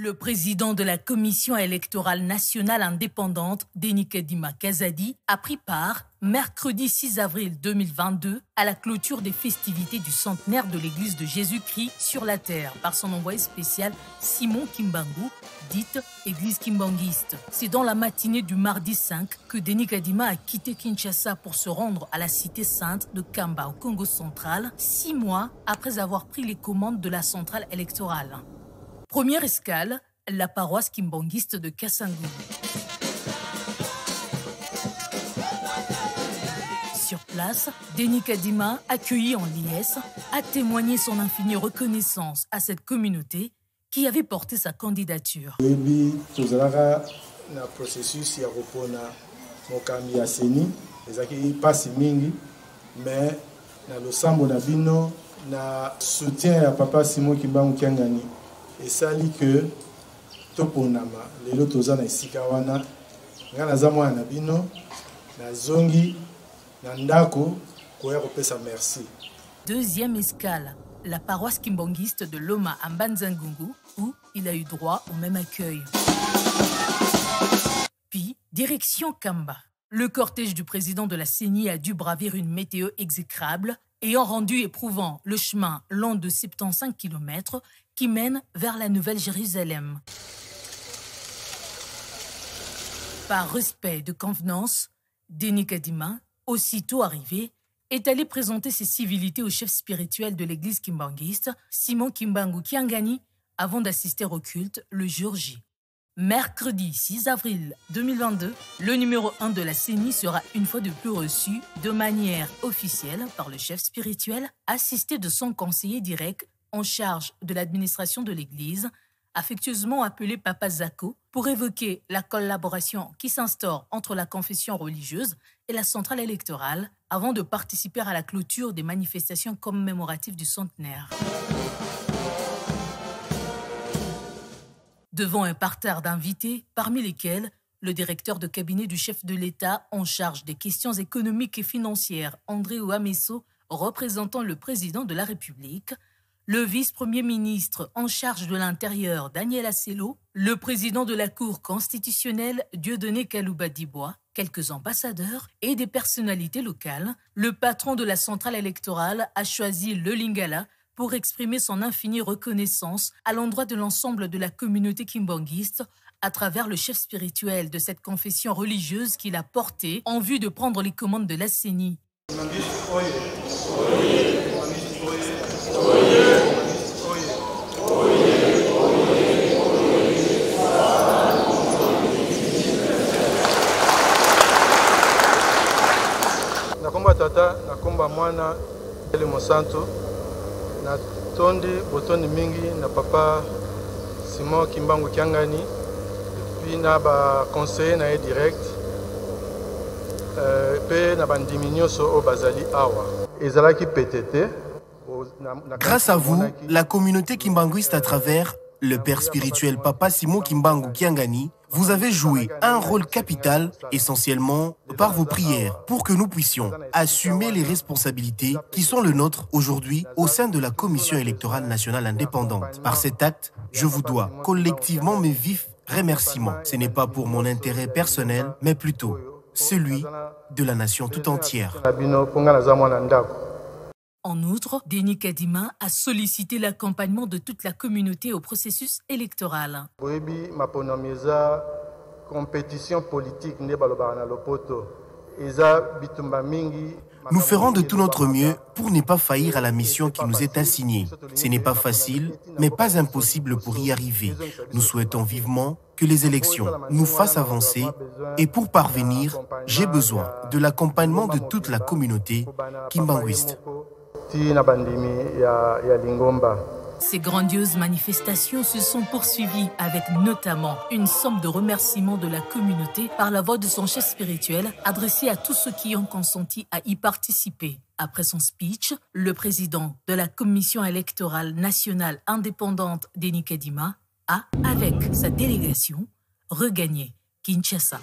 Le président de la Commission électorale nationale indépendante, Denis Kadima Kazadi, a pris part, mercredi 6 avril 2022, à la clôture des festivités du centenaire de l'Église de Jésus-Christ sur la terre par son envoyé spécial Simon Kimbangu, dite Église kimbanguiste. C'est dans la matinée du mardi 5 que Denis Kadima a quitté Kinshasa pour se rendre à la cité sainte de Kamba au Congo central, 6 mois après avoir pris les commandes de la centrale électorale. Première escale, la paroisse kimbanguiste de Kassangu. Sur place, Denis Kadima, accueilli en liesse, a témoigné son infinie reconnaissance à cette communauté qui avait porté sa candidature. Oui, tout ça, le processus il y a repris mokami ya seni, ezaki passe mingi, mais na le sambo na bino na soutien à papa Simon Kimbangu Kiangani. Et ça dit que toponama lelo toza na esika wana ngana za mwana bino na zongi na ndako koya kopesa merci. Deuxième escale, la paroisse kimbanguiste de Loma à Mbanzangungu, où il a eu droit au même accueil. Puis, direction Kamba. Le cortège du président de la CENI a dû braver une météo exécrable, ayant rendu éprouvant le chemin long de 75 km qui mène vers la Nouvelle-Jérusalem. Par respect de convenance, Denis Kadima, aussitôt arrivé, est allé présenter ses civilités au chef spirituel de l'église kimbanguiste, Simon Kimbangu Kiangani, avant d'assister au culte le jour J. Mercredi 6 avril 2022, le numéro 1 de la CENI sera une fois de plus reçu de manière officielle par le chef spirituel, assisté de son conseiller direct en charge de l'administration de l'église, affectueusement appelé Papa Zako, pour évoquer la collaboration qui s'instaure entre la confession religieuse et la centrale électorale avant de participer à la clôture des manifestations commémoratives du centenaire. Devant un parterre d'invités, parmi lesquels le directeur de cabinet du chef de l'État en charge des questions économiques et financières, André Ouamesso, représentant le président de la République, le vice-premier ministre en charge de l'Intérieur, Daniel Asselo, le président de la Cour constitutionnelle, Dieudonné Kalouba-Dibois, quelques ambassadeurs et des personnalités locales, le patron de la centrale électorale a choisi le Lingala pour exprimer son infinie reconnaissance à l'endroit de l'ensemble de la communauté kimbanguiste à travers le chef spirituel de cette confession religieuse qu'il a porté en vue de prendre les commandes de la CENI. Nakomba tata, nakomba mwana, ele mosanto, na tondi botondi mingi na papa Simon Kimbangu Kiangani, puis na ba conseiller na direct, pe na bandimi nyonso o bazali awa. Ezalaki pétété. Grâce à vous, la communauté kimbanguiste à travers le père spirituel Papa Simon Kimbangu Kiangani, vous avez joué un rôle capital, essentiellement par vos prières, pour que nous puissions assumer les responsabilités qui sont le nôtre aujourd'hui au sein de la Commission électorale nationale indépendante. Par cet acte, je vous dois collectivement mes vifs remerciements. Ce n'est pas pour mon intérêt personnel, mais plutôt celui de la nation tout entière. En outre, Denis Kadima a sollicité l'accompagnement de toute la communauté au processus électoral. Nous ferons de tout notre mieux pour ne pas faillir à la mission qui nous est assignée. Ce n'est pas facile, mais pas impossible pour y arriver. Nous souhaitons vivement que les élections nous fassent avancer et pour parvenir, j'ai besoin de l'accompagnement de toute la communauté kimbanguiste. Ces grandioses manifestations se sont poursuivies avec notamment une somme de remerciements de la communauté par la voix de son chef spirituel adressé à tous ceux qui ont consenti à y participer. Après son speech, le président de la Commission électorale nationale indépendante, Denis Kadima, a, avec sa délégation, regagné Kinshasa.